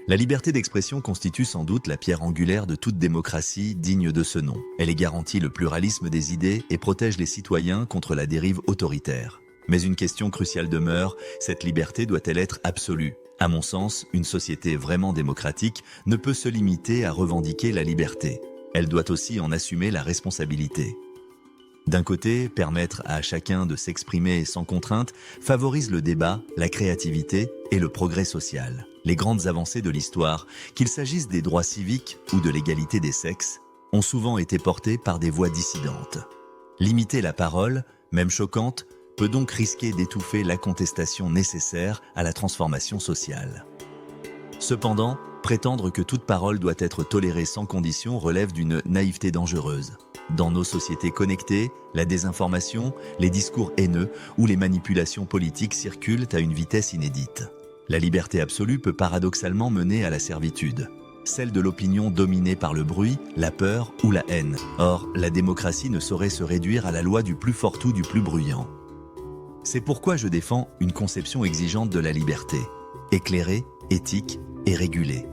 La liberté d'expression constitue sans doute la pierre angulaire de toute démocratie digne de ce nom. Elle garantit le pluralisme des idées et protège les citoyens contre la dérive autoritaire. Mais une question cruciale demeure, cette liberté doit-elle être absolue? À mon sens, une société vraiment démocratique ne peut se limiter à revendiquer la liberté. Elle doit aussi en assumer la responsabilité. D'un côté, permettre à chacun de s'exprimer sans contrainte favorise le débat, la créativité et le progrès social. Les grandes avancées de l'histoire, qu'il s'agisse des droits civiques ou de l'égalité des sexes, ont souvent été portées par des voix dissidentes. Limiter la parole, même choquante, peut donc risquer d'étouffer la contestation nécessaire à la transformation sociale. Cependant, prétendre que toute parole doit être tolérée sans condition relève d'une naïveté dangereuse. Dans nos sociétés connectées, la désinformation, les discours haineux ou les manipulations politiques circulent à une vitesse inédite. La liberté absolue peut paradoxalement mener à la servitude, celle de l'opinion dominée par le bruit, la peur ou la haine. Or, la démocratie ne saurait se réduire à la loi du plus fort ou du plus bruyant. C'est pourquoi je défends une conception exigeante de la liberté, éclairée, éthique et régulée.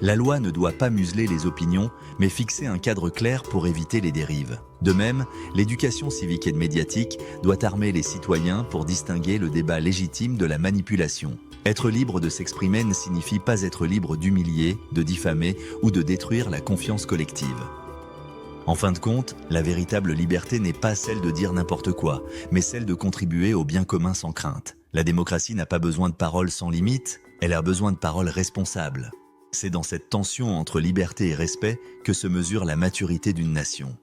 La loi ne doit pas museler les opinions, mais fixer un cadre clair pour éviter les dérives. De même, l'éducation civique et médiatique doit armer les citoyens pour distinguer le débat légitime de la manipulation. Être libre de s'exprimer ne signifie pas être libre d'humilier, de diffamer ou de détruire la confiance collective. En fin de compte, la véritable liberté n'est pas celle de dire n'importe quoi, mais celle de contribuer au bien commun sans crainte. La démocratie n'a pas besoin de paroles sans limite, elle a besoin de paroles responsables. C'est dans cette tension entre liberté et respect que se mesure la maturité d'une nation.